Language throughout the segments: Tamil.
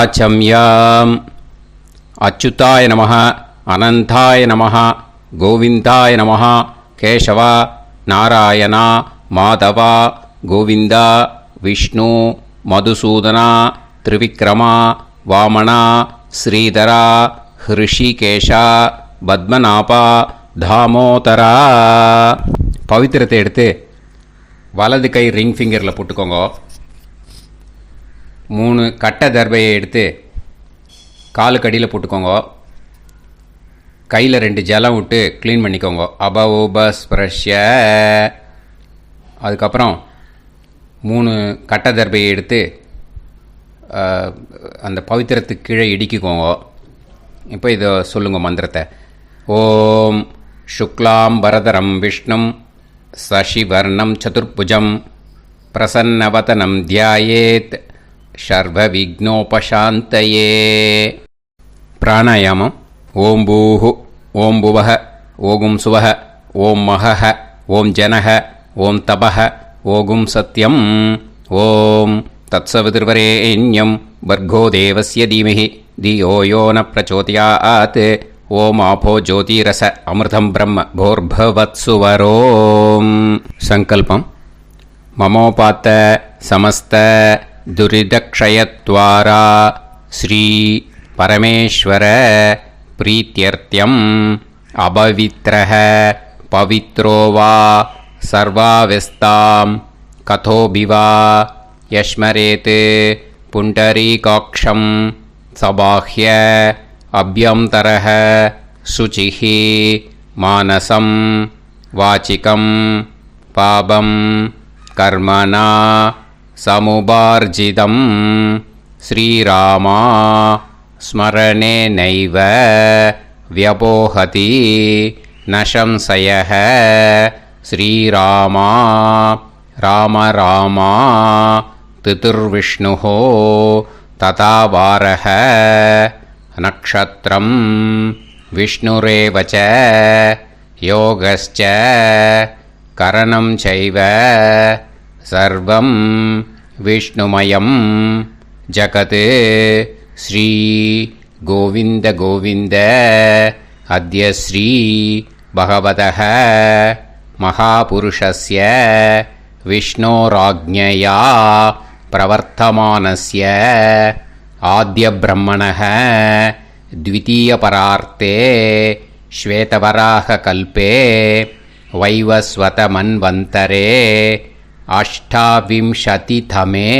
ஆச்சம்யாம். அச்சுதாய நமः, அனந்தாய நமः, கோவிந்தாய நமः, கேசவா, நாராயணா, மாதவா, கோவிந்தா, விஷ்ணு, மதுசூதனா, திரிவிக்ரமா, வாமனா, ஸ்ரீதரா, ஹிருஷிகேஷா, பத்மநாபா, தாமோதரா. பவித்திரத்தை எடுத்து வலது கை ரிங் ஃபிங்கரில் போட்டுக்கோங்க. 3 கட்டை தர்பையை எடுத்து காலுக்கடியில் போட்டுக்கோங்க. கையில் 2 ஜலம் விட்டு க்ளீன் பண்ணிக்கோங்க. அபவோபஸ்பிரஷ்ய. அதுக்கப்புறம் 3 கட்டை தர்பையை எடுத்து அந்த பவித்திரத்துக்கு கீழே இடிக்கிக்கோங்க. இப்போ இதை சொல்லுங்கள் மந்திரத்தை. ஓம் சுக்லாம் வரதரம் விஷ்ணும் சசிவர்ணம் சதுர்புஜம் பிரசன்னவதனம் தியாயேத் சர்வ விக்னோபசாந்தயே. பிராணாயாமம். ஓம் பூஹு, ஓம் புவஹ, ஓகும் சுவஹ, ஓம் மஹஹ, ஓம் ஜனஹ, ஓம் தபஹ, ஓகும் சத்யம். ஓம் தத்சவிதுர்வரேண்யம் வர்கோ தேவஸ்ய தீமஹி தியோ யோ ந பிரச்சோதயாத். ஓம் ஆபோ ஜோதிரச அமிர்தம் பிரம்ம போர்பவத்சுவரோம். சங்கல்பம். மமோபாத்த சமஸ்த துரிதக்ஷயத்வாரா ஸ்ரீ பரமேஸ்வர பிரீத்யர்த்தியம் அபவித்ரஹ பவித்ரோ வா சர்வாவஸ்தாம் கதோபிவா யஸ்மரேத் புண்டரீகாக்ஷம் சபாஹ்ய அப்யந்தரஹ சுசிஹி மானசம் வாச்சிகம் பாபம் கர்மணா சமுபார்ஜிதம் ஸ்ரீராமா ஸ்மரணேனைவ வ்யபோஹதி நசம்சயஹ. ஸ்ரீராமா ராம ராமா திதிர்விஷ்ணுஹோ ததா வாரஹ. நக்ஷத்ரம் விஷ்ணுரேவச யோகஸ்ச கரணம் சைவ சர்வம் விஷ்ணுமயம் ஜகத். ஸ்ரீ கோவிந்த கோவிந்த அத்ய ஸ்ரீ பகவதः மகாபுருஷஸ்ய விஷ்ணோராஜ்ஞயா பிரவர்த்தமானஸ்ய ஆத்யப்ரஹ்மணः த்விதீயபரார்த்தே ஸ்வேதவராககல்பே வைவஸ்வதமன்வந்தரே அஷ்டாவிம்சதிதமே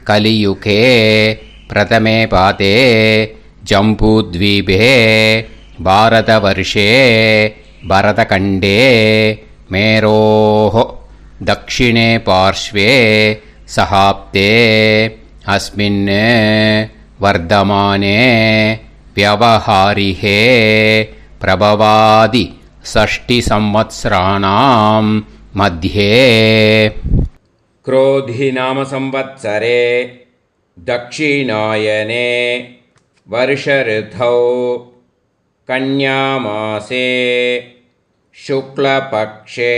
கலியுகே பிரதமே பாதே ஜம்பூத்வீபே பாரதவர்ஷே பரதகண்டே மேரோः தக்ஷிணே பார்ஷ்வே சஹாப்தே அஸ்மின் வர்தமானே வியவஹாரிஹே பிரபவாதி ஷஷ்டி சம்வத்சராணாம் மத்தியே. क्रोधि नाम संवत्सरे दक्षिणायने वर्षऋतौ कन्यामासे शुक्लपक्षे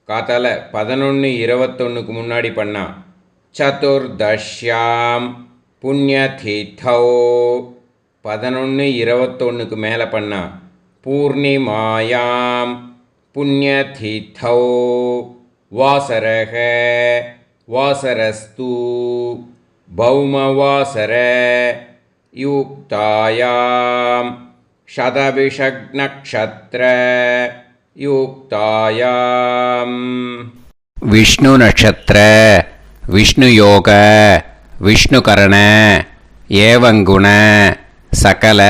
காத்தால 11:21க்கு முன்னாடி பண்ணா. சதுர்தஷ்யாம் புண்ணியதீர்த்தௌ 11:21க்கு மேலே பண்ணா. பூர்ணிமாயாம் புண்ணியதீர்த்தௌ வாசரக வாசரஸ்து பௌமவாசர யுக்தாயாம் சதவிஷக்நக்ஷத்ர யுக்தாயாம் விஷ்ணு நட்சத்திர விஷ்ணு யோக விஷ்ணுகரண ஏவங்குண சகல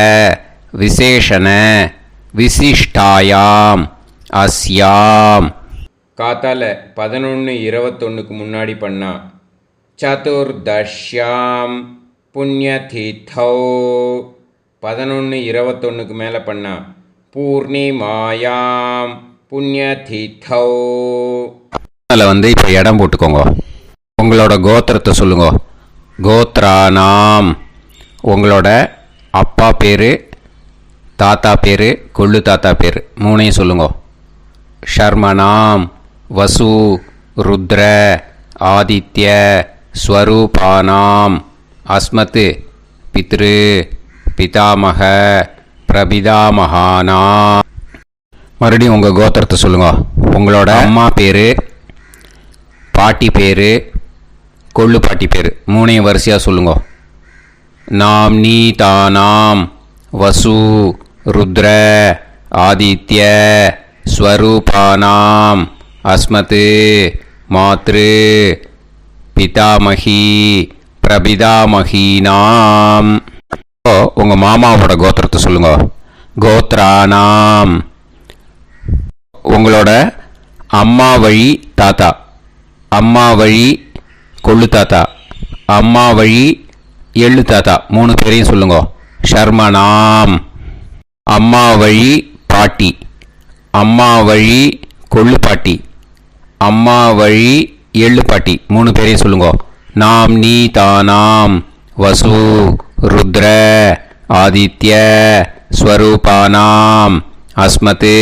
விசேஷண விசிஷ்டாயாம் அஸ்யாம். காத்தால 11:21க்கு முன்னாடி பண்ணா. சதுர்தஷ்யாம் புண்ணியதீர்த்தௌ 11:21க்கு மேலே பண்ணா. பூர்ணிமாயாம் புண்ணியதீர்த்தௌ. அதில் இப்போ இடம் போட்டுக்கோங்க. உங்களோட கோத்திரத்தை சொல்லுங்க. கோத்ரானாம் உங்களோட அப்பா பேர், தாத்தா பேர், கொள்ளு தாத்தா பேர் 3ஐயும் சொல்லுங்க. ஷர்மனாம் வசு ருத்ர ஆதித்ய ஸ்வரூபானாம் அஸ்மத் பித்ரு பிதாமக பிரபிதாமகானா. மறுபடியும் உங்கள் கோத்திரத்தை சொல்லுங்க. உங்களோட அம்மா பேர், பாட்டி பேர், கொள்ளு பாட்டி பேர் மூணையும் வரிசையாக சொல்லுங்க. நாம் நீ தானாம் வசு ருத்ர ஆதித்ய ஸ்வரூபானாம் அஸ்மத் மாத்ரு பிதாமகி பிரபிதாமகீனாம். உங்கள் மாமாவோட கோத்திரத்தை சொல்லுங்க. கோத்ரானாம். உங்களோட அம்மா வழி தாத்தா, அம்மா வழி கொள்ளு தாத்தா, அம்மா வழி எள்ளு தாத்தா மூணு பேரையும் சொல்லுங்க. ஷர்மனாம். அம்மா வழி பாட்டி, அம்மா வழி கொள்ளு பாட்டி, அம்மா வழி எள்ளு பாட்டி மூணு பேரையும் சொல்லுங்க. நாம் நீ தானாம் வசு ருத்ர ஆதித்ய ஸ்வரூபானாம் அஸ்மத்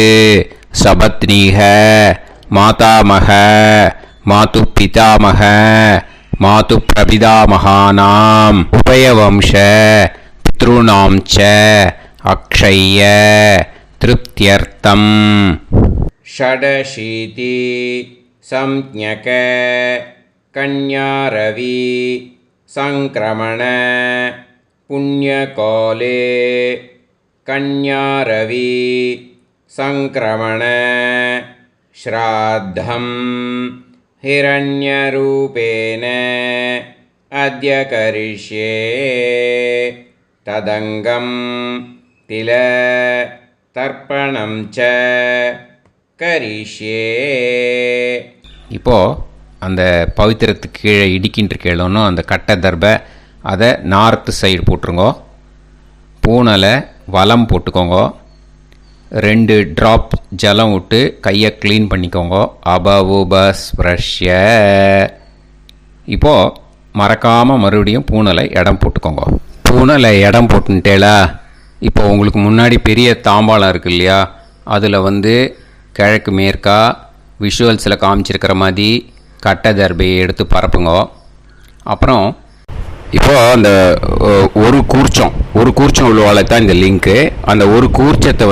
சபத்னீக மாதாமக மாது பிதாமக மாது பிரபிதாமகானாம் உபயவம்ச பித்ருணாம் ச அக்ஷய்ய திருப்தியர்த்தம். ஷடசீதி சம்ஞக கன்யாரவி சங்கிரமண புண்ணியகாலே கன்யாரவி சங்கிரமண ஸ்ராத்தம் ஹிரண்யரூபேன அத்ய கரிஷ்யே ததங்கம் தில தர்ப்பணம் ச கரிஷ்யே. இப்போது அந்த பவித்திரத்துக்கு கீழே இடிக்கின்ற கேளோன்னு அந்த கட்டை தர்பை அதை நார்த்து சைடு போட்டுருங்கோ. பூனலை வலம் போட்டுக்கோங்க. 2 ட்ராப் ஜலம் விட்டு கையை க்ளீன் பண்ணிக்கோங்க. அபவுபஸ்ப்ரஷ்ய. இப்போது மறக்காமல் மறுபடியும் பூனலை இடம் போட்டுக்கோங்க. பூனலை இடம் போட்டுட்டேலா. இப்போ உங்களுக்கு முன்னாடி பெரிய தாம்பாளம் இருக்குது இல்லையா, அதில் கிழக்கு மேற்கா விஷுவல்ஸில் காமிச்சிருக்கிற மாதிரி கட்டை தர்பையை எடுத்து பரப்புங்க. அப்புறம் இப்போது அந்த ஒரு கூர்ச்சம் உள்ளவாளை தான் இந்த லிங்க்கு. அந்த ஒரு கூர்ச்சத்தை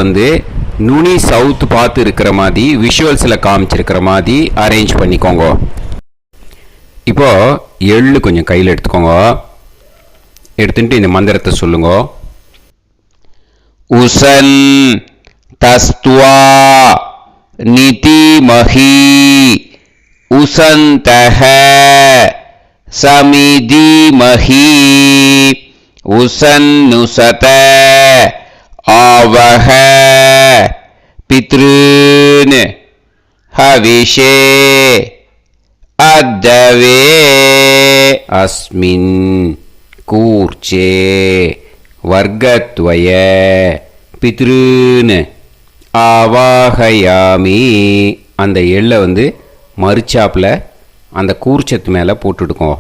நுனி சவுத்து பார்த்து இருக்கிற மாதிரி விஷுவல்ஸில் காமிச்சிருக்கிற மாதிரி அரேஞ்ச் பண்ணிக்கோங்க. இப்போது எள்ளு கொஞ்சம் கையில் எடுத்துக்கோங்க. எடுத்துட்டு இந்த மந்திரத்தை சொல்லுங்க. உசன் தஸ்துவா நிதிமஹி உசந்தஹ சமிதிமஹி உசன்னுசத ஆவஹ பித்ருன் ஹவிஷே அத்தவே அஸ்மின் கூர்ச்சே வர்க்கத்வய பித்ருன் ஆவாஹயாமி. அந்த எள்ளை மறுச்சாப்பில் அந்த கூர்ச்சத்து மேலே போட்டுடுக்கோங்க.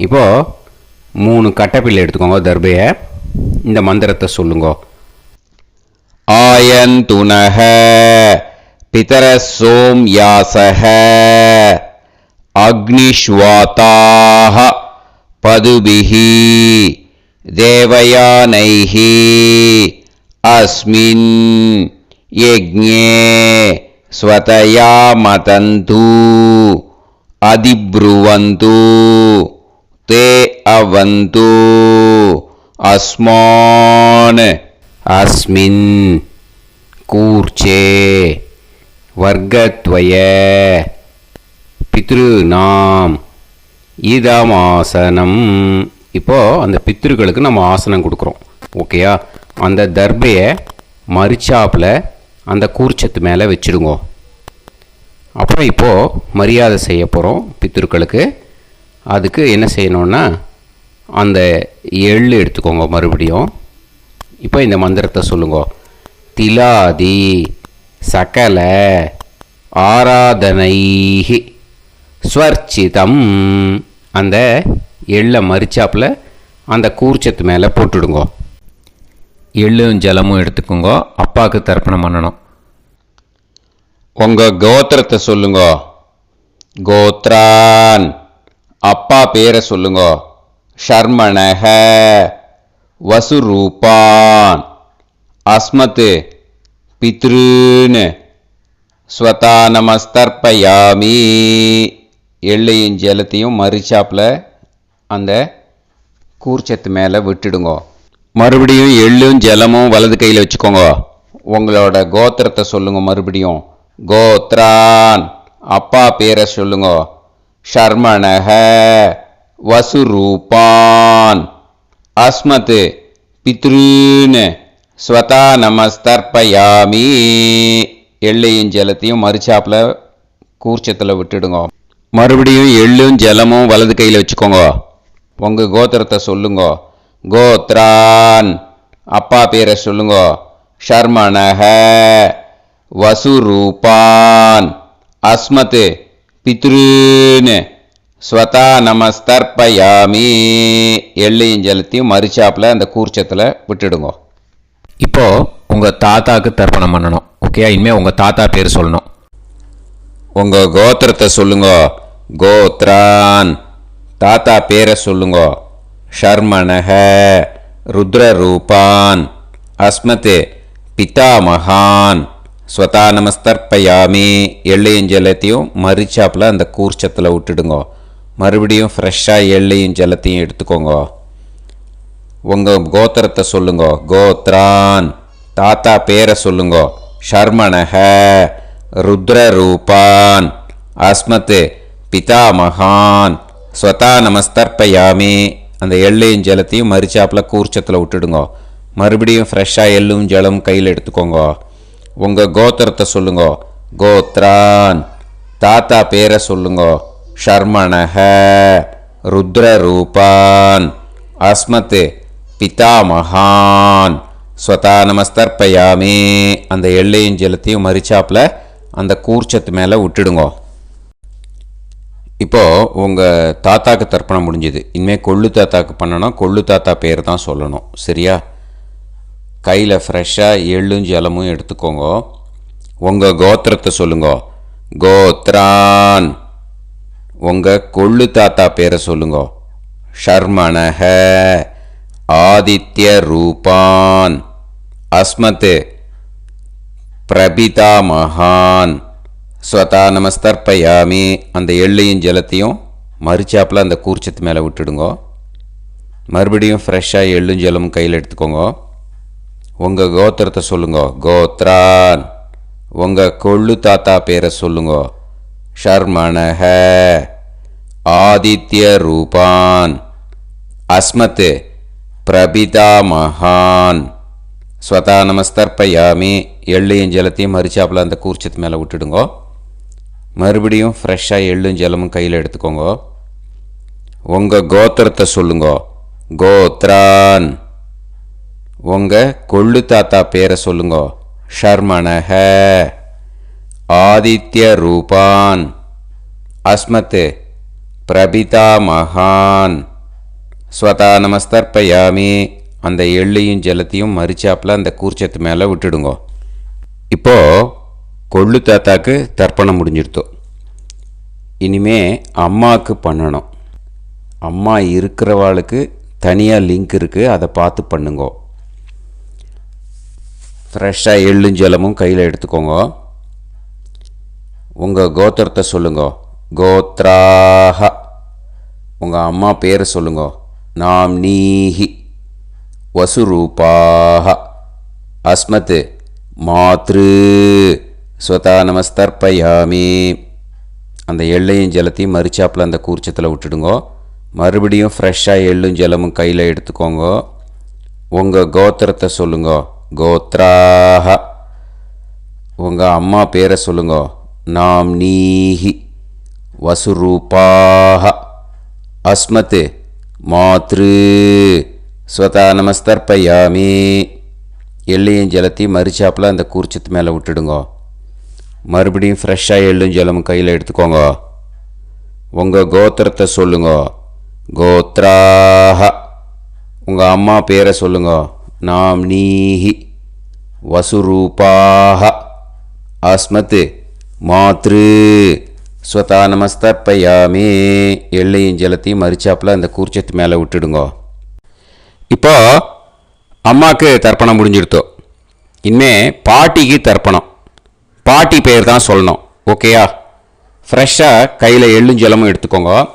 இப்போது 3 கட்டைப்பிள்ளை எடுத்துக்கோங்க. தர்பையை இந்த மந்திரத்தை சொல்லுங்க. ஆயந்துனஹ பிதர சோம்யாசஹ அக்னிஷ்வாதாஹ பதுபிஹி தேவயானைஹி அஸ்மின் யஜ்ஞே ஸ்வதயா மதந்து அதிப்ருவந்து தே அவது அஸ்மான் அஸ்மின் கூர்ச்சே வர்க்கத்வய பித்ருநாம் இதமாசனம். இப்போது அந்த பித்ருக்களுக்கு நம்ம ஆசனம் கொடுக்குறோம். ஓகேயா? அந்த தர்பையை மரிச்சாப்பில் அந்த கூர்ச்சத்து மேலே வச்சுடுங்க. அப்புறம் இப்போது மரியாதை செய்ய போகிறோம் பித்ருக்களுக்கு. அதுக்கு என்ன செய்யணுன்னா அந்த எள்ளு எடுத்துக்கோங்க. மறுபடியும் இப்போ இந்த மந்திரத்தை சொல்லுங்க. திலாதி சகல ஆராதனைஹி ஸ்வர்ச்சிதம். அந்த எள்ளை மரிச்சாப்பில் அந்த கூர்ச்சத்து மேலே போட்டுடுங்க. எள்ளும் ஜலமும் எடுத்துக்கோங்க. அப்பாவுக்கு தர்ப்பணம் பண்ணணும். உங்கள் கோத்திரத்தை சொல்லுங்க. கோத்ரான். அப்பா பேரை சொல்லுங்க. ஷர்மணஹ வசுரூபான் அஸ்மத் பித்ருன் ஸ்வதா நமஸ்தர்ப்பயாமி. எள்ளையும் ஜலத்தையும் மறிச்சாப்பில் அந்த கூர்ச்சத்து மேலே விட்டுடுங்கோ. மறுபடியும் எள்ளும் ஜலமும் வலது கையில் வச்சுக்கோங்க. உங்களோட கோத்திரத்தை சொல்லுங்க. மறுபடியும் கோத்ரான் அப்பா பேரை சொல்லுங்க. ஷர்மணஹ வசுரூபான் அஸ்மத் பித்ருன் ஸ்வதா நமஸ்தர்ப்பயாமி. எள்ளையும் ஜலத்தையும் மறிச்சாப்பில் கூர்ச்சத்தில் விட்டுடுங்க. மறுபடியும் எள்ளும் ஜலமும் வலது கையில் வச்சுக்கோங்க. உங்கள் கோத்திரத்தை சொல்லுங்க. கோத்ரான் அப்பா பேரை சொல்லுங்க. ஷர்மணஹ வசுரூபான் அஸ்மத் பித்ருன் ஸ்வதா நமஸ்தர்ப்பயாமி. எள்ளையும் ஜலத்தையும் மறிச்சாப்பில் அந்த கூர்ச்சத்தில் விட்டுடுங்க. இப்போது உங்கள் தாத்தாவுக்கு தர்ப்பணம் பண்ணணும். ஓகே, இனிமேல் உங்கள் தாத்தா பேர் சொல்லணும். உங்கள் கோத்திரத்தை சொல்லுங்க. கோத்ரான் தாத்தா பேரை சொல்லுங்க. ஷர்மணஹ ருத்ரரூபான் அஸ்மத் பிதாமகான் ஸ்வதா நமஸ்தர்ப்பயாமி. எள்ளையும் ஜலத்தையும் மறிச்சாப்பில் அந்த கூர்ச்சத்தில் விட்டுடுங்க. மறுபடியும் ஃப்ரெஷ்ஷாக எள்ளையும் ஜலத்தையும் எடுத்துக்கோங்க. உங்கள் கோத்திரத்தை சொல்லுங்க. கோத்ரான் தாத்தா பேரை சொல்லுங்க. ஷர்மணஹ ருத்ரரூபான் அஸ்மத் பிதாமகான் ஸ்வதா நமஸ்தர்ப்பயாமி. அந்த எள்ளையும் ஜலத்தையும் மறிச்சாப்பில் கூர்ச்சத்தில் விட்டுடுங்க. மறுபடியும் ஃப்ரெஷ்ஷாக எள்ளும் ஜலம் கையில் எடுத்துக்கோங்க. உங்கள் கோத்திரத்தை சொல்லுங்க. கோத்ரான் தாத்தா பேரை சொல்லுங்க. ஷர்மணஹ ருத்ரரூபான் அஸ்மத் பிதாமகான் ஸ்வதா நமஸ்தர்ப்பயாமி. அந்த எள்ளையும் ஜலத்தையும் மறிச்சாப்பில் அந்த கூர்ச்சத்து மேலே விட்டுடுங்க. இப்போது உங்கள் தாத்தாக்கு தர்ப்பணம் முடிஞ்சுது. இனிமேல் கொள்ளு தாத்தாக்கு பண்ணணும். கொள்ளு தாத்தா பேர் தான் சொல்லணும். சரியா? கையில் ஃப்ரெஷ்ஷாக எள்ளும் ஜலமும் எடுத்துக்கோங்க. உங்கள் கோத்திரத்தை சொல்லுங்க. கோத்ரான் உங்கள் கொள்ளு தாத்தா பேரை சொல்லுங்க. ஷர்மணஹ ஆதித்ய ரூபான் அஸ்மத் பிரபிதாமகான் ஸ்வதா நமஸ்தர்ப்பயாமி. அந்த எள்ளையும் ஜலத்தையும் மறிச்சாப்பில் அந்த கூர்ச்சத்து மேலே விட்டுடுங்க. மறுபடியும் ஃப்ரெஷ்ஷாக எள்ளும் ஜலமும் கையில் எடுத்துக்கோங்க. உங்கள் கோத்திரத்தை சொல்லுங்க. கோத்ரான் உங்கள் கொள்ளு தாத்தா பேரை சொல்லுங்க. ஷர்மணஹ ஆதித்ய ரூபான் அஸ்மத் பிரபிதாமகான் ஸ்வதா நமஸ்தர்ப்பயாமி. எள்ளையும் ஜலத்தையும் மறிச்சாப்பில் அந்த கூர்ச்சத்து மேலே விட்டுடுங்க. மறுபடியும் ஃப்ரெஷ்ஷாக எள்ளும் ஜலமும் கையில் எடுத்துக்கோங்க. உங்கள் கோத்திரத்தை சொல்லுங்க. கோத்ரான் உங்கள் கொள்ளு தாத்தா பேரை சொல்லுங்க. ஷர்மணஹ ஆதித்ய ரூபான் அஸ்மத் பிரபிதாமகான் ஸ்வதா நமஸ்தர்ப்பயாமி. அந்த எள்ளையும் ஜலத்தையும் மறிச்சாப்பில் அந்த கூர்ச்சத்து மேலே விட்டுடுங்க. இப்போது கொள்ளு தாத்தாக்கு தர்ப்பணம் முடிஞ்சிடுத்தோம். இனிமே அம்மாவுக்கு பண்ணணும். அம்மா இருக்கிறவாளுக்கு தனியாக லிங்க் இருக்குது, அதை பார்த்து பண்ணுங்க. ஃப்ரெஷ்ஷாக எள்ளும் ஜலமும் கையில் எடுத்துக்கோங்க. உங்கள் கோத்திரத்தை சொல்லுங்க. கோத்ராஹ உங்கள் அம்மா பேரை சொல்லுங்க. நாம்னீஹி வசுரூபாஹ அஸ்மத் மாத்ரு ஸ்வதா நமஸ்தர்ப்பயாமி. அந்த எள்ளையும் ஜலத்தையும் மறிச்சாப்பில் அந்த கூர்ச்சத்தில் விட்டுடுங்க. மறுபடியும் ஃப்ரெஷ்ஷாக எள்ளும் ஜலமும் கையில் எடுத்துக்கோங்க. உங்கள் கோத்திரத்தை சொல்லுங்க. கோத்ராஹ உங்கள் அம்மா பேரை சொல்லுங்க. நாம்னீஹி வசுரூபாஹ அஸ்மத் மாத்ரு ஸ்வதா நமஸ்தர்ப்பயாமி. எள்ளையும் ஜலத்தையும் மறிச்சாப்பில் அந்த கூர்ச்சத்து மேலே விட்டுடுங்க. மறுபடியும் ஃப்ரெஷ்ஷாக எள்ளும் ஜலமும் கையில் எடுத்துக்கோங்க. உங்கள் கோத்திரத்தை சொல்லுங்க. கோத்ராஹ உங்கள் அம்மா பேரை சொல்லுங்க. நாம்னீஹி வசுரூபாஹ அஸ்மத் மாத்ரு ஸ்வதா நமஸ்தர்ப்பயாமி. எள்ளையும் ஜலத்தையும் மரிச்சாப்பில் அந்த கூர்ச்சத்து மேலே விட்டுடுங்கோ. இப்போ அம்மாவுக்கு தர்ப்பணம் முடிஞ்சிடுத்தோ. இனிமே பாட்டிக்கு தர்ப்பணம். பாட்டி பேர் தான் சொல்லணும். ஓகேயா? ஃப்ரெஷ்ஷாக கையில் எள்ளும் ஜலமும் எடுத்துக்கோங்க.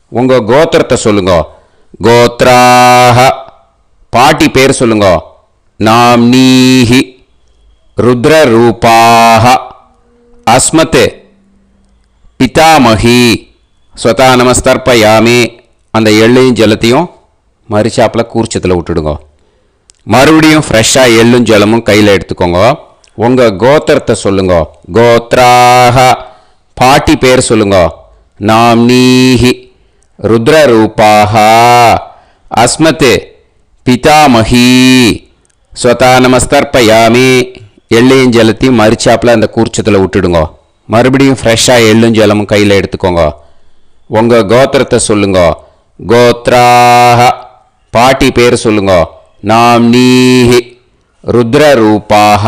உங்கள் கோத்திரத்தை சொல்லுங்க. கோத்ராக. பாட்டி பேர் சொல்லுங்க. நாம்னீஹி ருத்ரரூபாக அஸ்மத் பிதாமகி. ஸ்வதா நமஸ்தர்ப்பயாமி. அந்த எள்ளையும் ஜலத்தையும் மரிச்சாப்பில் கூர்ச்சத்தில் விட்டுடுங்க. மறுபடியும் ஃப்ரெஷ்ஷாக எள்ளும் ஜலமும் கையில் எடுத்துக்கோங்க. உங்கள் கோத்திரத்தை சொல்லுங்க. கோத்ராக. பாட்டி பேர் சொல்லுங்க. நாம்னீஹி ருத்ரரூபாக அஸ்மத் பிதாமகி. ஸ்வதா நமஸ்தர்ப்பயாமி. எள்ளையும் ஜலத்தையும் மரிச்சாப்பில் அந்த கூர்ச்சத்தில் விட்டுடுங்க. மறுபடியும் ஃப்ரெஷ்ஷாக எள்ளும் ஜலமும் கையில் எடுத்துக்கோங்க. உங்கள் கோத்திரத்தை சொல்லுங்க. கோத்ராக. பாட்டி பேர் சொல்லுங்க. நாம்னீஹி ருத்ரரூபாக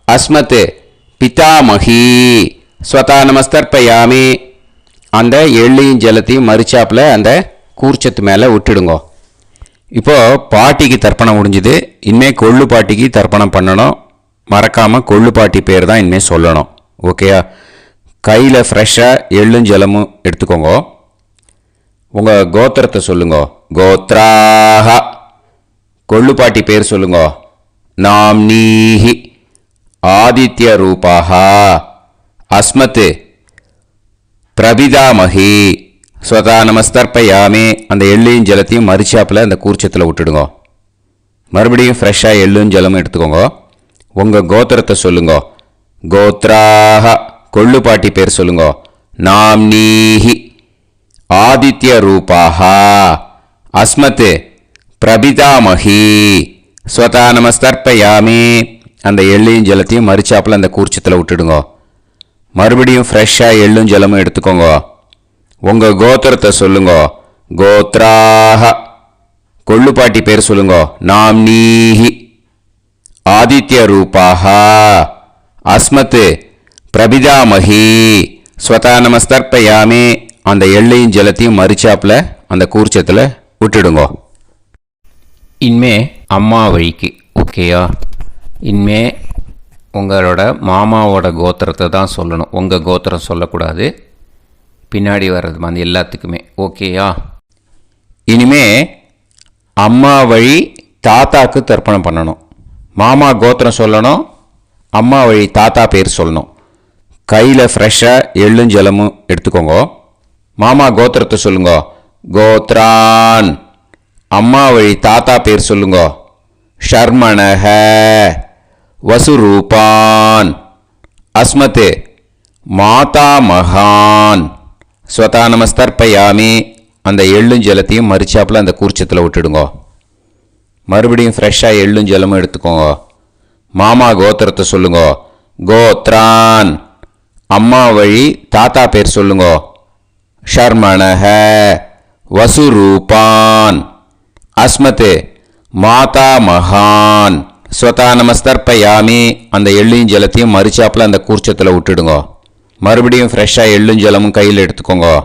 அஸ்மத் பிதாமகி. ஸ்வதா நமஸ்தர்ப்பயாமி. அந்த எள்ளையும் ஜலத்தையும் மரிச்சாப்பில் அந்த கூர்ச்சத்து மேலே விட்டுடுங்க. இப்போது பாட்டிக்கு தர்ப்பணம் முடிஞ்சுது. இனிமேல் கொள்ளு பாட்டிக்கு தர்ப்பணம் பண்ணணும். மறக்காமல் கொள்ளு பாட்டி பேர் தான் இனிமேல் சொல்லணும். ஓகேயா? கையில் ஃப்ரெஷ்ஷாக எள்ளும் ஜலமும் எடுத்துக்கோங்க. உங்கள் கோத்திரத்தை சொல்லுங்க. கோத்ராக. கொள்ளு பாட்டி பேர் சொல்லுங்க. நாம்னீஹி ஆதித்ய ரூபாக அஸ்மத் பிரபிதாமகி. ஸ்வதா நமஸ்தர்ப்பயாமி. அந்த எள்ளையும் ஜலத்தையும் மரிச்சாப்பில் அந்த கூர்ச்சத்தில் விட்டுடுங்க. மறுபடியும் ஃப்ரெஷ்ஷாக எள்ளும் ஜலமும் எடுத்துக்கோங்க. உங்கள் கோத்திரத்தை சொல்லுங்க. கோத்ராக. கொள்ளு பாட்டி பேர் சொல்லுங்க. நாம்னீஹி ஆதித்ய ரூபாக அஸ்மத் பிரபிதாமகி. ஸ்வதா நமஸ்தர்ப்பயாமி. அந்த எள்ளையும் ஜலத்தையும் மரிச்சாப்பில் அந்த கூர்ச்சத்தில் விட்டுடுங்க. மறுபடியும் ஃப்ரெஷ்ஷாக எள்ளும் ஜலமும் எடுத்துக்கோங்க. உங்கள் கோத்திரத்தை சொல்லுங்க. கோத்ராக. கொள்ளு பாட்டி பேர் சொல்லுங்க. நாம்னீஹி ஆதித்ய ரூபாக அஸ்மத் பிரபிதாமகி. ஸ்வதா நமஸ்தர்ப்பயாமி. அந்த எள்ளையும் ஜலத்தையும் மரிச்சாப்பில் அந்த கூர்ச்சத்தில் விட்டுடுங்க. இனிமே அம்மா வழிக்கு. ஓகேயா? இனிமே உங்களோட மாமாவோட கோத்திரத்தை தான் சொல்லணும். உங்கள் கோத்திரம் சொல்லக்கூடாது. பின்னாடி வர்றது வந்து எல்லாத்துக்குமே. ஓகேயா? இனிமே அம்மா வழி தாத்தாக்கு தர்ப்பணம் பண்ணணும். மாமா கோத்திரம் சொல்லணும். அம்மா வழி தாத்தா பேர் சொல்லணும். கையில் ஃப்ரெஷ்ஷாக எள்ளும் ஜலமும் எடுத்துக்கோங்க. மாமா கோத்திரத்தை சொல்லுங்க. கோத்ரான். அம்மா வழி தாத்தா பேர் சொல்லுங்க. ஷர்மணஹ வசுரூபான் அஸ்மத் மாதா மகான். ஸ்வதா நமஸ்தர்ப்பயாமி. அந்த எள்ளும் ஜலத்தையும் மரிச்சாப்பில் அந்த கூர்ச்சத்தில் விட்டுடுங்க. மறுபடியும் ஃப்ரெஷ்ஷாக எள்ளும் ஜலமும் எடுத்துக்கோங்க. மாமா கோத்திரத்தை சொல்லுங்க. கோத்ரான். அம்மா வழி தாத்தா பேர் சொல்லுங்க. ஷர்மணஹ வசுரூபான் அஸ்மத் மாதா மகான். ஸ்வதா நமஸ்தர்ப்பயாமி. அந்த எள்ளையும் ஜலத்தையும் மரிச்சாப்பில் அந்த கூர்ச்சத்தில் விட்டுடுங்க. மறுபடியும் ஃப்ரெஷ்ஷாக எள்ளும் ஜலமும் கையில் எடுத்துக்கோங்க.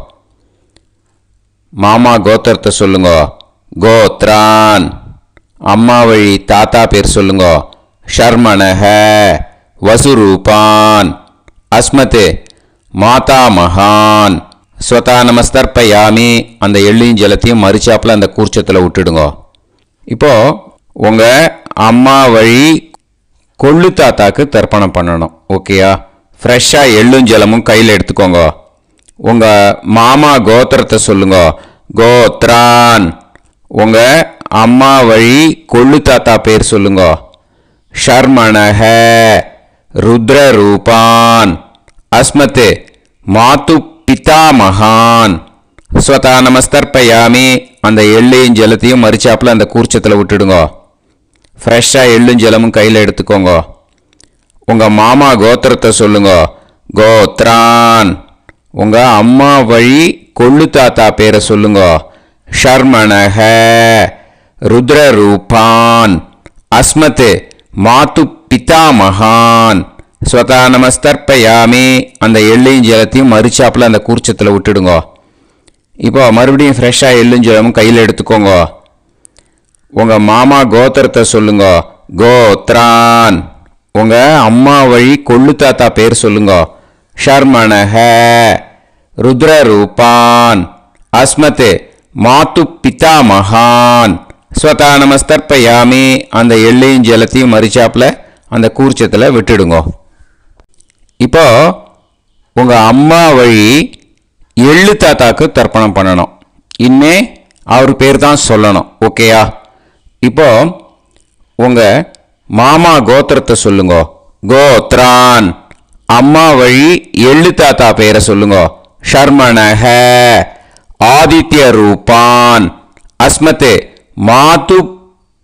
மாமா கோத்திரத்தை சொல்லுங்க. கோத்ரான். அம்மா வழி தாத்தா பேர் சொல்லுங்க. ஷர்மணஹ வசுரூபான் அஸ்மத் மாதா மகான். ஸ்வதா நமஸ்தர்ப்பயாமி. அந்த எள்ளையும் ஜலத்தையும் மரிச்சாப்பில் அந்த கூர்ச்சத்தில் விட்டுடுங்க. இப்போது உங்கள் அம்மா வழி கொள்ளு தாத்தாக்கு தர்ப்பணம் பண்ணணும். ஓகேயா? ஃப்ரெஷ்ஷாக எள்ளும் ஜலமும் கையில் எடுத்துக்கோங்க. உங்கள் மாமா கோத்திரத்தை சொல்லுங்க. கோத்ரான். உங்கள் அம்மா வழி கொள்ளு தாத்தா பேர் சொல்லுங்க. ஷர்மணஹ ருத்ரரூபான் அஸ்மத் மாது பிதாமகான். ஸ்வதா நமஸ்தர்ப்பயாமி. அந்த எள்ளையும் ஜலத்தையும் மரிச்சாப்பில் அந்த கூர்ச்சத்தில் விட்டுடுங்க. ஃப்ரெஷ்ஷாக எள்ளும் ஜலமும் கையில் எடுத்துக்கோங்க. உங்கள் மாமா கோத்திரத்தை சொல்லுங்க. கோத்ரான். உங்கள் அம்மா வழி கொள்ளு தாத்தா பேரை சொல்லுங்க. ஷர்மணஹ ருத்ரரூபான் அஸ்மத் மாது பிதாமகான். ஸ்வதா நமஸ்தர்ப்பயாமி அந்த எள்ளையும் ஜலத்தையும் மறிச்சாப்பில் அந்த கூர்ச்சத்தில் விட்டுடுங்க. இப்போ மறுபடியும் ஃப்ரெஷ்ஷாக எள்ளும் ஜலமும் கையில் எடுத்துக்கோங்க. உங்கள் மாமா கோத்திரத்தை சொல்லுங்க. கோத்ரான். உங்கள் அம்மா வழி கொள்ளு தாத்தா பேர் சொல்லுங்க. ஷர்மணஹ ருத்ரரூபான் அஸ்மத் மாத்து பிதா மகான் ஸ்வதா நமஸ்தர்ப்பயாமி அந்த எள்ளையும் ஜலத்தையும் மறிச்சாப்பில் அந்த கூர்ச்சத்தில் விட்டுடுங்க. இப்போ உங்கள் அம்மா வழி எள்ளு தாத்தாக்கு தர்ப்பணம் பண்ணணும். இனிமே அவர் பேர் தான் சொல்லணும். ஓகேயா? இப்போ உங்கள் மாமா கோத்திரத்தை சொல்லுங்க. கோத்ரான். அம்மா வழி எள்ளு தாத்தா பேரை சொல்லுங்க. ஷர்மணஹ ஆதித்ய ரூபான் அஸ்மத் மாது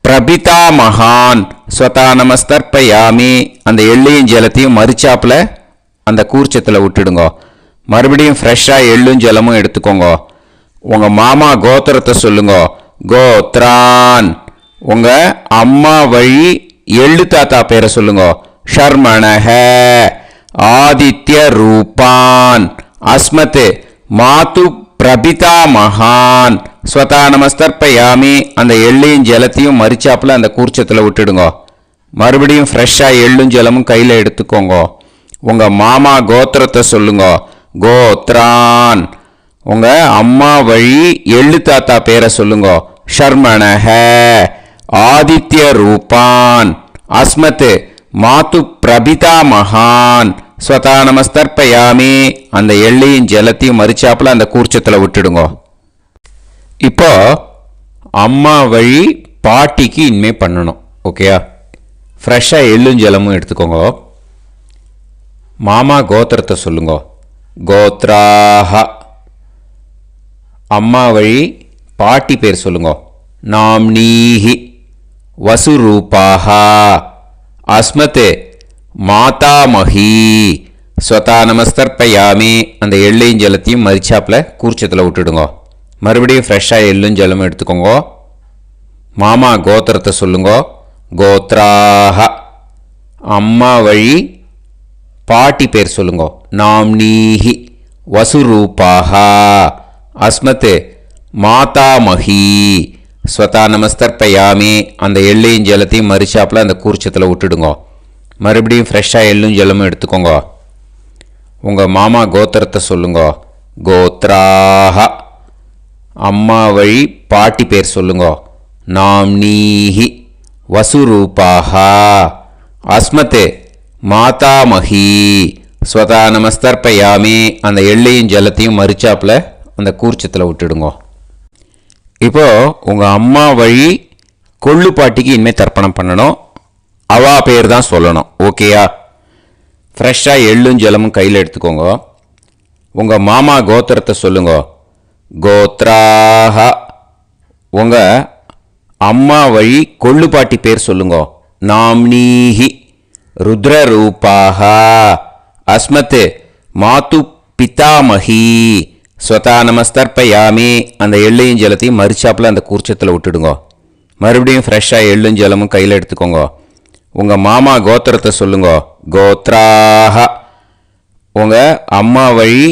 பிரபிதா மகான் ஸ்வதா நமஸ்தர்ப்பயாமி அந்த எள்ளையும் ஜலத்தையும் மறிச்சாப்பில் அந்த கூர்ச்சத்தில் விட்டுடுங்க. மறுபடியும் ஃப்ரெஷ்ஷாக எள்ளும் ஜலமும் எடுத்துக்கோங்க. உங்கள் மாமா கோத்திரத்தை சொல்லுங்க. கோத்ரான். உங்கள் அம்மா வழி எள்ளு தாத்தா பேரை சொல்லுங்க. ஷர்மணஹ ஆதித்ய ரூபான் அஸ்மத் மாது பிரபிதா மகான் ஸ்வதா நமஸ்தர்ப்பயாமி அந்த எள்ளையும் ஜலத்தையும் மறிச்சாப்பில் அந்த கூர்ச்சத்தில் விட்டுடுங்க. மறுபடியும் ஃப்ரெஷ்ஷாக எள்ளும் ஜலமும் கையில் எடுத்துக்கோங்க. உங்கள் மாமா கோத்திரத்தை சொல்லுங்க. கோத்ரான். உங்கள் அம்மா வழி எள்ளு தாத்தா பேரை சொல்லுங்க. ஷர்மணஹ ஆதித்ய ரூபான் அஸ்மத் மாது பிரபிதா மகான் ஸ்வதா நமஸ்தர்ப்பயாமி அந்த எள்ளையும் ஜலத்தையும் மறிச்சாப்பில் அந்த கூர்ச்சத்தில் விட்டுடுங்க. இப்போ அம்மா வழி பாட்டிக்கு இனிமே பண்ணணும். ஓகேயா? ஃப்ரெஷ்ஷாக எள்ளும் ஜலமும் எடுத்துக்கோங்க. மாமா கோத்திரத்தை சொல்லுங்க. கோத்ராஹ. அம்மா வழி பாட்டி பேர் சொல்லுங்க. நாம்னீஹி வசுரூபாஹ அஸ்மத் மாதாமஹி ஸ்வதா நமஸ்தர்ப்பயாமி அந்த எள்ளையும் ஜலத்தையும் மறிச்சாப்பில் கூர்ச்சத்தில் விட்டுடுங்க. மறுபடியும் ஃப்ரெஷ்ஷாக எள்ளும் ஜலமும் எடுத்துக்கோங்க. மாமா கோத்திரத்தை சொல்லுங்க. கோத்ராஹ. அம்மா வழி பாட்டி பேர் சொல்லுங்க. நாம்னீஹி வசுரூபாஹ அஸ்மத் மாதாமஹி ஸ்வதா நமஸ்தர்ப்பயாமி அந்த எள்ளையும் ஜலத்தையும் மறிச்சாப்பில் அந்த கூர்ச்சத்தில் விட்டுடுங்க. மறுபடியும் ஃப்ரெஷ்ஷாக எள்ளும் ஜலமும் எடுத்துக்கோங்க. உங்கள் மாமா கோத்திரத்தை சொல்லுங்க. கோத்ராஹ. அம்மா வழி பாட்டி பேர் சொல்லுங்க. நாம்னீஹி வசுரூபாஹ அஸ்மத் மாதாமஹி ஸ்வதா நமஸ்தர்ப்பயாமி அந்த எள்ளையும் ஜலத்தையும் மறிச்சாப்பில் அந்த கூர்ச்சத்தில் விட்டுடுங்க. இப்போ உங்கள் அம்மா வழி கொள்ளு பாட்டிக்கு இனிமேல் தர்ப்பணம் பண்ணணும். அவா பேர் தான் சொல்லணும். ஓகேயா? ஃப்ரெஷ்ஷாக எள்ளும் ஜலமும் கையில் எடுத்துக்கோங்க. உங்கள் மாமா கோத்திரத்தை சொல்லுங்க. கோத்ராஹ. உங்கள் அம்மா வழி கொள்ளு பாட்டி பேர் சொல்லுங்க. நாம்னீஹி ருத்ரரூபாஹ அஸ்மத் மாது பிதாமஹி ஸ்வதா நமஸ்தர்ப்பயாமி அந்த எள்ளையும் ஜலத்தையும் மறிச்சாப்பில் அந்த கூர்ச்சத்தில் விட்டுடுங்க. மறுபடியும் ஃப்ரெஷ்ஷாக எள்ளும் ஜலமும் கையில் எடுத்துக்கோங்க. உங்கள் மாமா கோத்திரத்தை சொல்லுங்க. கோத்ராஹ. உங்கள் அம்மா வழி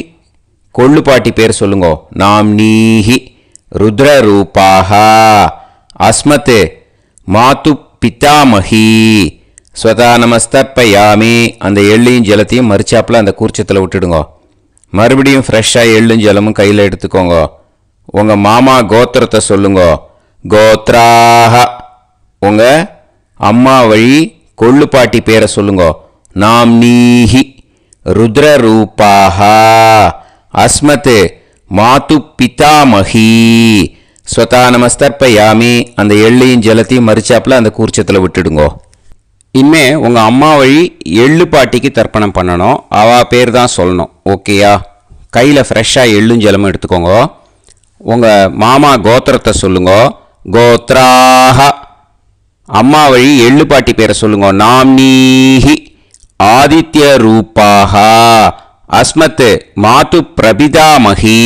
கொள்ளு பாட்டி பேர் சொல்லுங்க. நாம்னீஹி ருத்ரரூபாஹ அஸ்மத் மாது பிதாமஹி ஸ்வதா நமஸ்தர்ப்பயாமி அந்த எள்ளையும் ஜலத்தையும் மறிச்சாப்பில் அந்த கூர்ச்சத்தில் விட்டுடுங்க. மறுபடியும் ஃப்ரெஷ்ஷாக எள்ளும் ஜலமும் கையில் எடுத்துக்கோங்க. உங்கள் மாமா கோத்திரத்தை சொல்லுங்க. கோத்ராஹ. உங்கள் அம்மா வழி கொள்ளு பாட்டி பேரை சொல்லுங்க. நாம்னீஹி ருத்ரரூபாஹ அஸ்மத் மாது பிதாமஹி ஸ்வதா நமஸ்தர்ப்பயாமி அந்த எள்ளையும் ஜலத்தையும் மறிச்சாப்பில் அந்த கூர்ச்சத்தில் விட்டுடுங்க. இனிமே உங்கள் அம்மா வழி எள்ளு பாட்டிக்கு தர்ப்பணம் பண்ணணும். அவள் பேர் தான் சொல்லணும். ஓகேயா? கையில் ஃப்ரெஷ்ஷாக எள்ளும் ஜலமும் எடுத்துக்கோங்க. உங்கள் மாமா கோத்திரத்தை சொல்லுங்க. கோத்ராஹ. அம்மா வழி எள்ளு பாட்டி பேரை சொல்லுங்க. நாம்னீஹி ஆதித்ய ரூபாஹ அஸ்மத் மாது பிரபிதாமஹி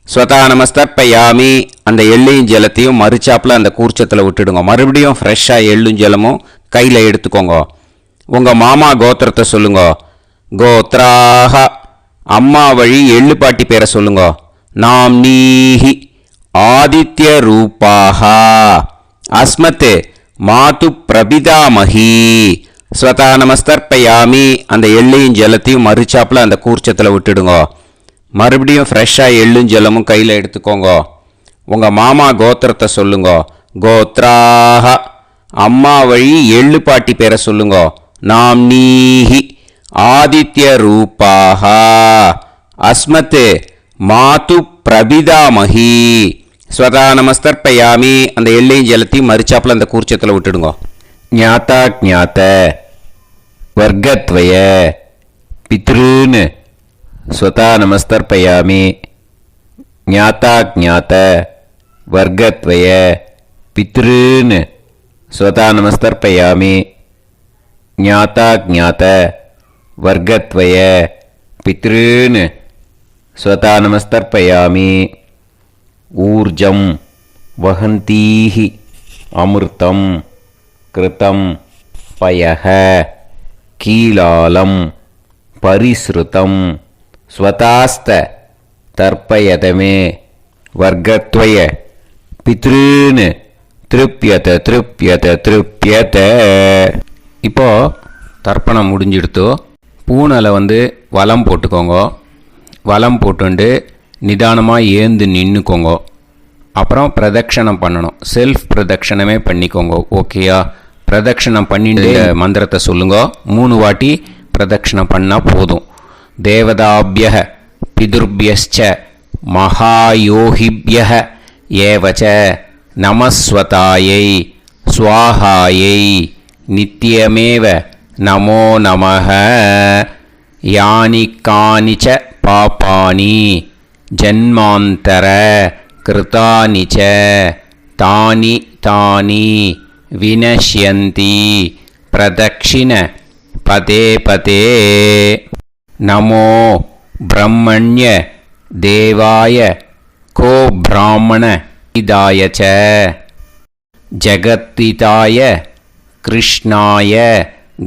ஸ்வதா நமஸ்தர்ப்பயாமி அந்த எள்ளையும் ஜலத்தையும் மறிச்சாப்பில் அந்த கூர்ச்சத்தில் விட்டுடுங்க. மறுபடியும் ஃப்ரெஷ்ஷாக எள்ளும் ஜலமும் கையில் எடுத்துக்கோங்க. உங்கள் மாமா கோத்திரத்தை சொல்லுங்க. கோத்ராக அம்மா வழி எள்ளு பாட்டி பேரை சொல்லுங்க. நாம் நீஹி ஆதித்ய ரூபாக அஸ்மத் மாது பிரபிதாமகி ஸ்வதா நமஸ்தர்ப்பயாமி. அந்த எள்ளையும் ஜலத்தையும் மறுச்சாப்பில் அந்த கூர்ச்சத்தில் விட்டுடுங்க. மறுபடியும் ஃப்ரெஷ்ஷாக எள்ளும் ஜலமும் கையில் எடுத்துக்கோங்க. உங்கள் மாமா கோத்திரத்தை சொல்லுங்க. கோத்ராக அம்மா வழி எள்ளு பாட்டி பேரை சொல்லுங்க. நாம் நீஹி ஆதித்ய ரூபாக அஸ்மத் மாது பிரபிதாமகி ஸ்வதா நமஸ்தர்ப்பயாமி. அந்த எள்ளையும் ஜலத்தையும் மறுச்சாப்பில் அந்த கூர்ச்சத்தில் விட்டுடுங்க. ஞாத்தா ஜாத்த வர்க்கத்வய பித்ருன் ஸ்வதா நமஸ்தர்ப்பயாமி. ஞாத்தா ஜாத்த வர்க்கத்வய பித்ருன் ஸ்வதா நமஸ்தர்ப்பயாமி. ஞாத்தா ஜாத்த வர்க்கத்வய பித்ருன் ஸ்வதா நமஸ்தர்ப்பயாமி. ஊர்ஜம் வஹந்தீஹி அமிர்தம் கிருதம் பயஹ கீலாலம் பரிஸ்ருதம் ஸ்வதாஸ்த தர்ப்பயதமே வர்க்கத்வய பித்ருன் திருப்யத திருப்யத திருப்யத. இப்போ தர்ப்பணம் முடிஞ்சிடுத்தோ. பூனலை வலம் போட்டுக்கோங்க. வலம் போட்டுண்டு நிதானமாக ஏந்து நின்றுக்கோங்க. அப்புறம் பிரதட்சணம் பண்ணணும். செல்ஃப் பிரதட்சணமே பண்ணிக்கோங்க. ஓகேயா? பிரதட்சணம் பண்ணிட்டு மந்திரத்தை சொல்லுங்க. 3 வாட்டி பிரதட்சணம் பண்ணால் போதும். தேவதாபிய பிதுர்பியச்ச மகாயோகிபிய ஏவச்ச நமஸ்வதாயை ஸ்வாஹாயை நித்யமேவ நமோ நமஹ. யானி கானிச்ச பாபானி ஜன்மாந்தர கிருதானி ச தானி தானி வினஷ்யந்தி பிரதக்ஷிண பதே பதே. நமோ பிரம்மண்ய தேவாய கோ பிராமண இதாய ச ஜகத்திதாய கிருஷ்ணாய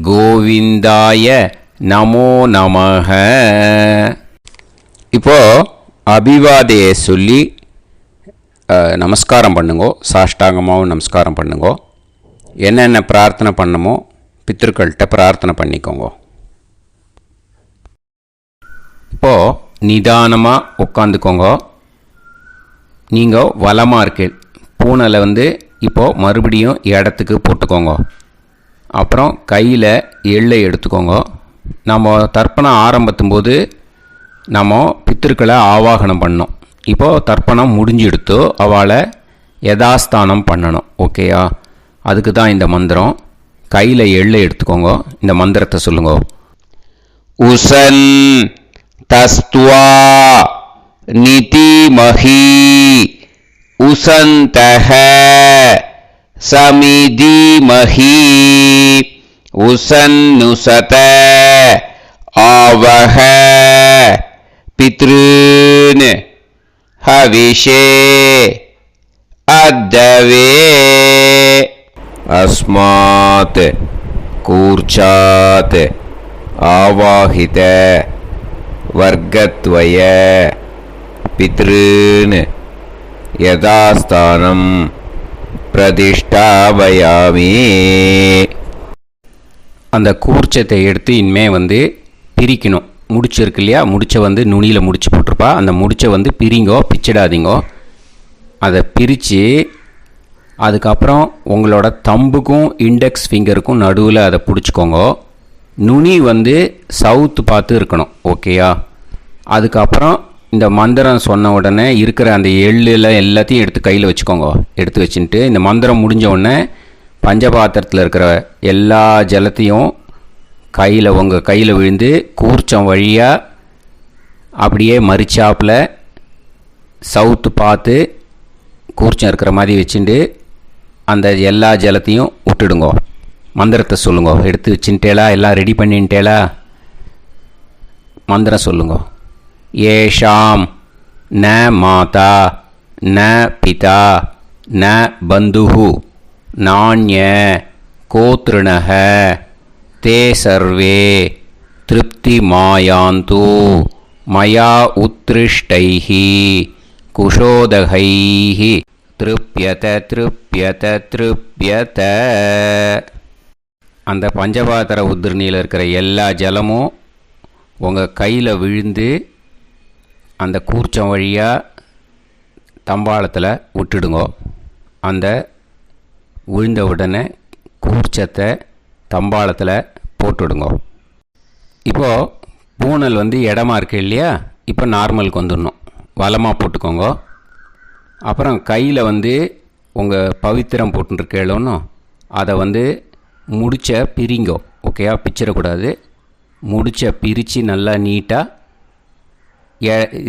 கோவிந்தாய நமோ நமஹ. இப்போ அபிவாதையை சொல்லி நமஸ்காரம் பண்ணுங்கோ. சாஷ்டாங்கமாகவும் நமஸ்காரம் பண்ணுங்கோ. என்னென்ன பிரார்த்தனை பண்ணமோ பித்திருக்கள்கிட்ட பிரார்த்தனை பண்ணிக்கோங்க. இப்போது நிதானமாக உட்காந்துக்கோங்க. நீங்கள் வலமாக இருக்கு. பூனலை இப்போது மறுபடியும் இடத்துக்கு போட்டுக்கோங்க. அப்புறம் கையில் எள்ளை எடுத்துக்கோங்க. நம்ம தர்ப்பணம் ஆரம்பித்தும் போது நம்ம பித்திருக்களை ஆவாகனம் பண்ணோம். இப்போது தர்ப்பணம் முடிஞ்செடுத்தோ அவளை யதாஸ்தானம் பண்ணணும். ஓகேயா? அதுக்கு தான் இந்த மந்திரம். கையில் எள்ளை எடுத்துக்கோங்க. இந்த மந்திரத்தை சொல்லுங்க. உசன் தஸ்துவா நிதிமஹி உசந்தஹ சமிதிமஹி உசன்னுசத ஆவஹ பித்ருன் ஹவிஷே அத்தவே. அஸ்மாத் கூர்ச்சாத் ஆவாஹித வர்க்கத்வய பித்ருன் யதாஸ்தானம் பிரதிஷ்டாபயாமி. அந்த கூர்ச்சத்தை எடுத்து இனிமே பிரிக்கணும். முடிச்சிருக்கு இல்லையா? முடிச்சை நுனியில் முடிச்சு போட்டிருப்பா. அந்த முடிச்சை பிரிங்கோ, பிச்சிடாதீங்கோ. அதை பிரித்து அதுக்கப்புறம் உங்களோட தம்புக்கும் இண்டெக்ஸ் ஃபிங்கருக்கும் நடுவில் அதை பிடிச்சிக்கோங்க. நுனி சவுத்து பார்த்து இருக்கணும். ஓகேயா? அதுக்கப்புறம் இந்த மந்திரம் சொன்ன உடனே இருக்கிற அந்த எள்ளில் எல்லாத்தையும் எடுத்து கையில் வச்சுக்கோங்க. எடுத்து வச்சுட்டு இந்த மந்திரம் முடிஞ்ச உடனே பஞ்சபாத்திரத்தில் இருக்கிற எல்லா ஜலத்தையும் உங்கள் கையில் விழுந்து கூர்ச்சம் வழியாக அப்படியே மறிச்சாப்பில் சவுத்து பார்த்து கூர்ச்சம் இருக்கிற மாதிரி வச்சுட்டு அந்த எல்லா ஜலத்தையும் விட்டுடுங்கோ. மந்திரத்தை சொல்லுங்க. எடுத்து வச்சுட்டேலா? எல்லாம் ரெடி பண்ணிட்டேலா? மந்திரம் சொல்லுங்க. ஏஷாம் ந மாதா ந பிதா ந பந்துஹு நாண்ய கோத்ருணஹ ते सर्वे तृप्तिमायान्तु मया उत्कृष्टैः कुशोदकैः तृप्यत तृप्यत तृप्यत. அந்த பஞ்சபாத்திர உதிரணியில் இருக்கிற எல்லா ஜலமும் உங்கள் கையில் விழுந்து அந்த கூர்ச்சம் வழியாக தம்பாளத்தில் விட்டுடுங்கோ. அந்த விழுந்த உடனே கூர்ச்சத்தை தம்பாளத்தில் போட்டுடுங்கோ. இப்போது பூனல் இடமா இருக்கு இல்லையா, இப்போ நார்மலுக்கு வந்துடணும். வலமாக போட்டுக்கோங்க. அப்புறம் கையில் உங்கள் பவித்திரம் போட்டுருக்கேளோன்னு அதை முடிச்ச பிரிங்கோ. ஓகேயா, பிச்சிடக்கூடாது. முடிச்ச பிரித்து நல்லா நீட்டாக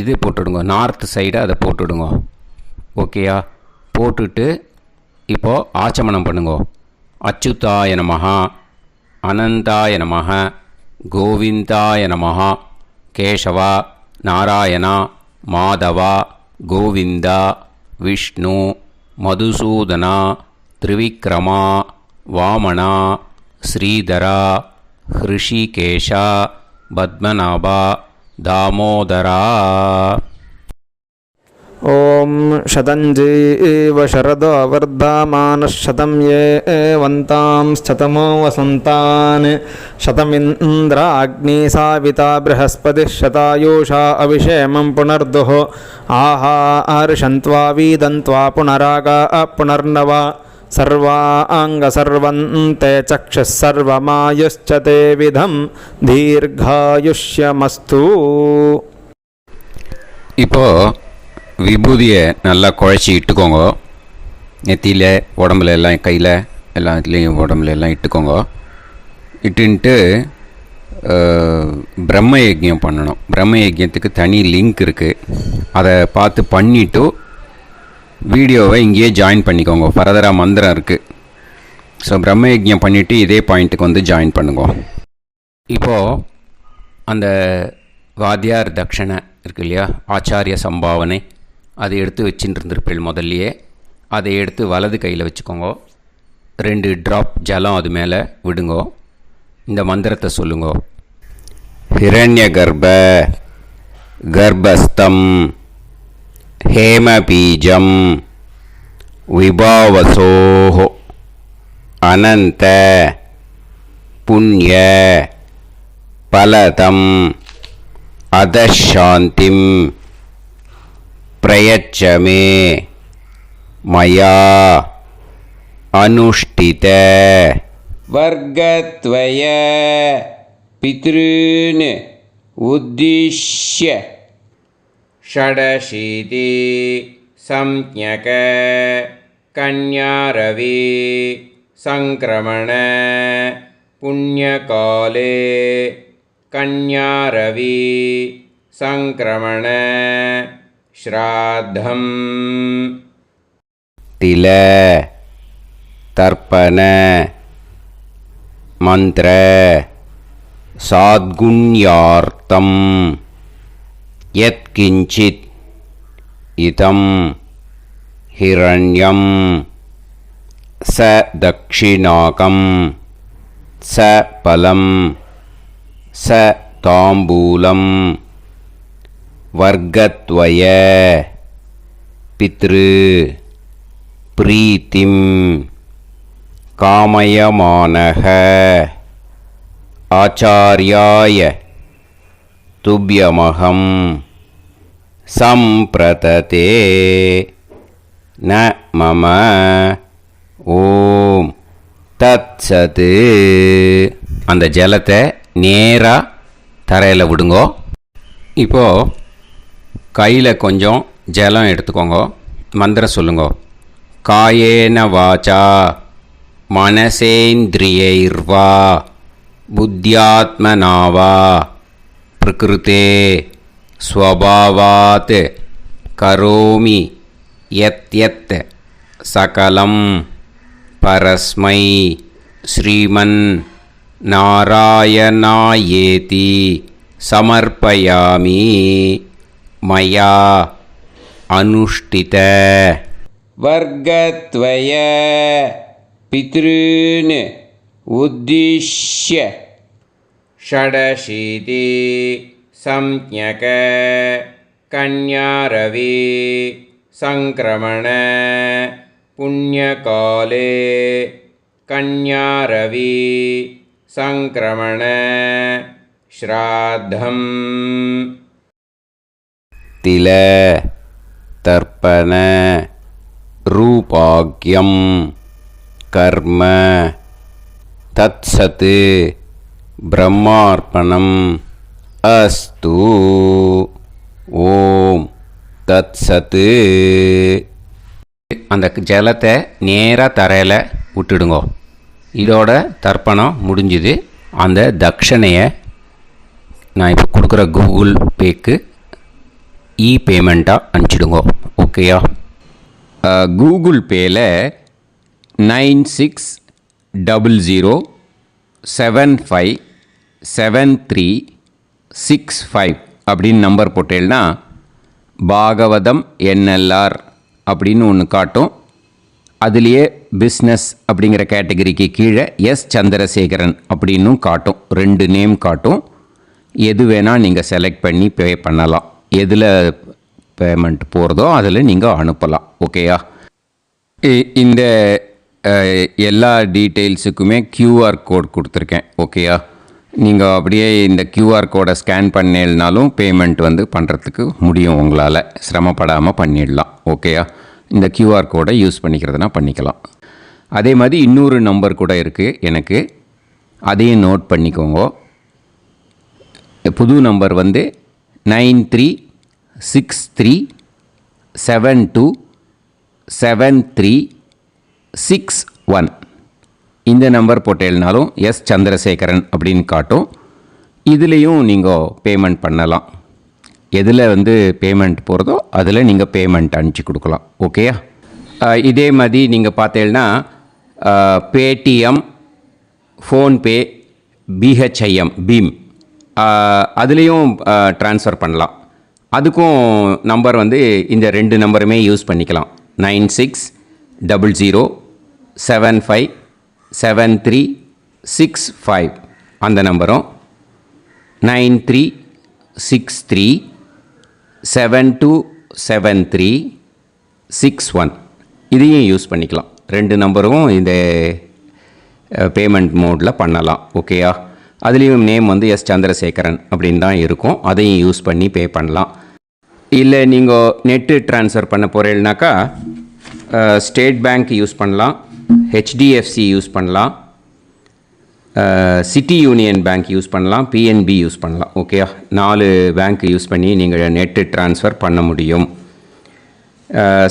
இது போட்டுடுங்க, நார்த் சைடு அதை போட்டுடுங்க. ஓகேயா, போட்டுட்டு இப்போது ஆச்சமனம் பண்ணுங்க. அச்சுதாய நமஹ, அனந்தாய நமஹ, கோவிந்தாய நமஹ, கேசவா, நாராயணா, மாதவா, கோவிந்தா, விஷ்ணு, மதுசூதனா, திரிவிக்ரமா, வாமனா, ஸ்ரீதரா, ஹிருஷிகேஷா, பத்மநாபா, தாமோதரா. ॐ शतञ्जीव शरदो वर्धमानः शतं ये वन्तां शतमो वसन्तान् शतमिन्द्राग्नी साविता बृहस्पतिः शतायुषा अभिषेमं पुनर्दुः आहार्षन्त्वा वीदन्त्वा पुनरागा पुनर्नव सर्वाङ्गसर्वन्ते चक्षुः सर्वमायुश्च ते विधं दीर्घायुष्यमस्तु. இப்போது விபூதியை நல்லா குழச்சி இட்டுக்கோங்க. நெத்தியில், உடம்புல எல்லாம், கையில் எல்லாத்துலேயும் உடம்புல எல்லாம் இட்டுக்கோங்க. இட்டுன்ட்டு பிரம்ம யஜ்யம் பண்ணணும். பிரம்ம யஜ்யத்துக்கு தனி லிங்க் இருக்குது. அதை பார்த்து பண்ணிவிட்டு வீடியோவை இங்கேயே ஜாயின் பண்ணிக்கோங்க. ஃபர்தராக மந்திரம் இருக்குது. ஸோ பிரம்ம யஜ்யம் பண்ணிவிட்டு இதே பாயிண்ட்டுக்கு ஜாயின் பண்ணுங்க. இப்போது அந்த வாத்தியார் தட்சணை இருக்கு இல்லையா, ஆச்சாரிய சம்பாவனை, அதை எடுத்து வச்சுட்டு இருந்திருப்பேள் முதல்லையே. அதை எடுத்து வலது கையில் வச்சுக்கோங்க. 2 ட்ராப் ஜலம் அது மேலே விடுங்கோ. இந்த மந்திரத்தை சொல்லுங்கோ. ஹிரண்ய கர்ப்ப கர்ப்பஸ்தம் ஹேமபீஜம் விபாவசோஹ அனந்த புண்ணிய பலதம் அதசாந்திம் பிரயச்சமே மயா அனுஷ்டித. वर्गत्वय पितॄन् उद्दिश्य षडशीति संज्ञक कन्यारवि संक्रमण पुण्यकाले कन्यारवि संक्रमण श्राद्धं तिल तर्पण मंत्र साद्गुण्यार्थं यत्किंचित् इदं हिरण्यं स दक्षिणाकं स फलं स ताम्बूलं वर्गत्वय पितृ प्रीतिं कामयमानः आचार्याय तुभ्यमहं संप्रतते न मम ஓம் தத்சத். அந்த ஜலத்தை நேராக தரையில் விடுங்கோ. இப்போது கையில் கொஞ்சம் ஜலம் எடுத்துக்கோங்க. மந்திரம் சொல்லுங்கோ. காயேன வாச்சா மனசேந்திரியைர்வா புத்தியாத்மனாவா பிரகிருதே ஸ்வபாவாத் கரோமி யத் யத் சகலம் பரஸ்மை ஸ்ரீமன் நாராயணாயேதி சமர்ப்பயாமி மயா அனுஷ்டித. वर्गत्वय पितॄन् उद्दिश्य षडशीति संज्ञक कन्यारवि संक्रमण पुण्यकाले कन्यारवि संक्रमण श्राद्धम् तिल तर्पण रूपाग्यम कर्म तत्सत् ब्रह्मार्पणम् अस्तु ஓம் தத்சத்து. அந்த ஜலத்தை நேராக தரையில் விட்டுடுங்கோ. இதோட தர்ப்பணம் முடிஞ்சுது. அந்த தட்சணையை நான் இப்போ கொடுக்குற கூகுள் பேக்கு பேமெண்ட்டாக அனுப்பிச்சிடுங்கோ. ஓகேயா? கூகுள் பேயில் 9600757365 அப்படின்னு நம்பர் போட்டேன்னா பாகவதம் NLR அப்படின்னு ஒன்று காட்டும். அதுலேயே பிஸ்னஸ் அப்படிங்கிற கேட்டகரிக்கு கீழே சந்திரசேகரன் அப்படின்னும் காட்டும். 2 நேம் காட்டும். எது வேணால் நீங்கள் செலக்ட் பண்ணி பே பண்ணலாம். எதில் பேமெண்ட் போகிறதோ அதில் நீங்கள் அனுப்பலாம். ஓகேயா? இந்த எல்லா டீட்டெயில்ஸுக்குமே QR கோட் கொடுத்துருக்கேன். ஓகேயா? நீங்கள் அப்படியே இந்த QR கோடை ஸ்கேன் பண்ணினாலும் பேமெண்ட் பண்ணுறதுக்கு முடியும். உங்களால் சிரமப்படாமல் பண்ணிடலாம். ஓகேயா? இந்த QR கோடை யூஸ் பண்ணிக்கிறதுனா பண்ணிக்கலாம். அதே மாதிரி இன்னொரு நம்பர் கூட இருக்குது எனக்கு. அதையும் நோட் பண்ணிக்கோங்க. புது நம்பர் 9363727361. இந்த நம்பர் போட்டேல்னாலும் சந்திரசேகரன் அப்படின்னு காட்டும். இதுலேயும் நீங்கள் பேமெண்ட் பண்ணலாம். எதில் பேமெண்ட் போகிறதோ அதில் நீங்கள் பேமெண்ட் அனுப்பிச்சி கொடுக்கலாம். ஓகேயா? இதே மாதிரி நீங்கள் பார்த்தேன்னா பேடிஎம், ஃபோன்பே, BHIM பீம் அதுலேயும் ட்ரான்ஸ்ஃபர் பண்ணலாம். அதுக்கும் நம்பர் இந்த 2 நம்பருமே யூஸ் பண்ணிக்கலாம். 9600757365 அந்த நம்பரும் 9363727361 இதையும் யூஸ் பண்ணிக்கலாம். 2 நம்பரும் இந்த பேமெண்ட் மோடில் பண்ணலாம். ஓகேயா? அதுலேயும் நேம் சந்திரசேகரன் அப்படின்னு தான் இருக்கும். அதையும் யூஸ் பண்ணி பே பண்ணலாம். இல்லை நீங்கள் நெட்டு ட்ரான்ஸ்ஃபர் பண்ண போகிறீங்கனாக்கா ஸ்டேட் பேங்க் யூஸ் பண்ணலாம், HDFC யூஸ் பண்ணலாம், சிட்டி யூனியன் பேங்க் யூஸ் பண்ணலாம், PNB யூஸ் பண்ணலாம். ஓகேயா? 4 பேங்க் யூஸ் பண்ணி நீங்கள் நெட்டு ட்ரான்ஸ்ஃபர் பண்ண முடியும்.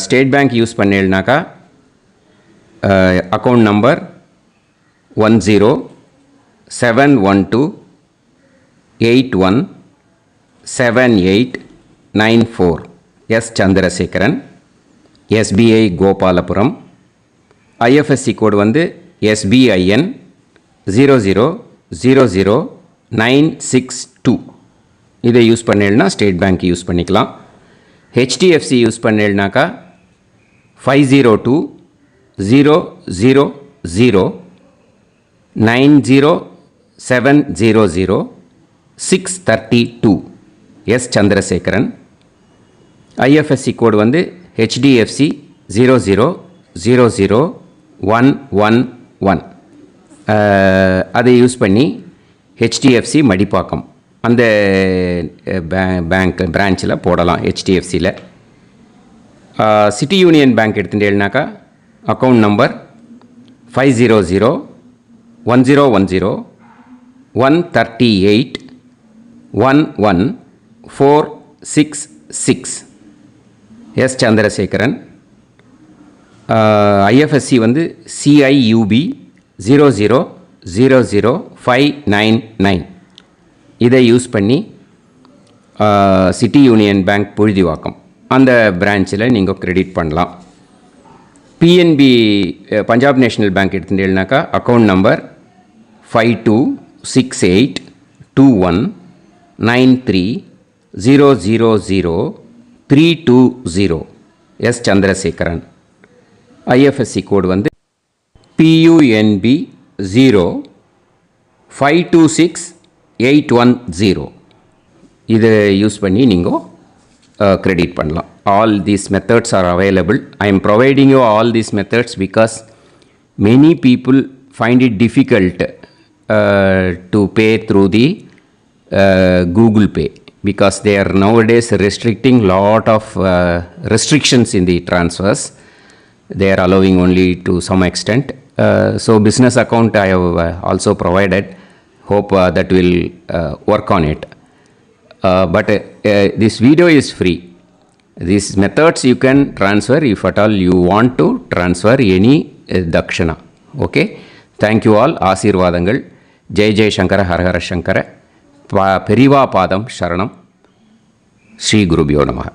ஸ்டேட் பேங்க் யூஸ் பண்ணீங்கனாக்கா account number 10712817894 Chandrasekaran, SBI Gopalapuram. IFSC code SBIN 0000962. இதை யூஸ் பண்ணீங்கன்னா ஸ்டேட் பேங்க் யூஸ் பண்ணிக்கலாம். HDFC யூஸ் பண்ணீங்கனாக்கா 5020090700 சந்திரசேகரன். IFSC code HDFC 0000111. அதை யூஸ் பண்ணி HDFC மடிப்பாக்கம் அந்த பேங்க் பிரான்ச்சில் போடலாம். HDFCயில் சிட்டி யூனியன் பேங்க் எடுத்துட்டேன்னாக்கா account number 500101138466 Chandrasekaran. IFSC CIUB 0000599. இதை யூஸ் பண்ணி சிட்டி யூனியன் பேங்க் புழுதிவாக்கம் அந்த பிரான்ச்சில் நீங்கள் கிரெடிட் பண்ணலாம். PNB பஞ்சாப் நேஷ்னல் பேங்க் எடுத்துட்டேன்னாக்கா account number 52682193000320 Chandrasekaran. IFSC code PUNB 0526 810 இதை யூஸ் பண்ணி நீங்கள் கிரெடிட் பண்ணலாம். All these methods are available. I am providing you all these methods because many people find it difficult to pay through the Google Pay because they are nowadays restricting lot of restrictions in the transfers. They are allowing only to some extent. So business account I have also provided. Hope that will work on it. But this video is free. These methods you can transfer if at all you want to transfer any dakshana. Okay, thank you all. ஆசீர்வாதங்கள். ஜெய் ஜெய் சங்கர ஹரஹர சங்கர. பெரிவா பாதம் சரணம். ஸ்ரீ குருபியோ நமஹ.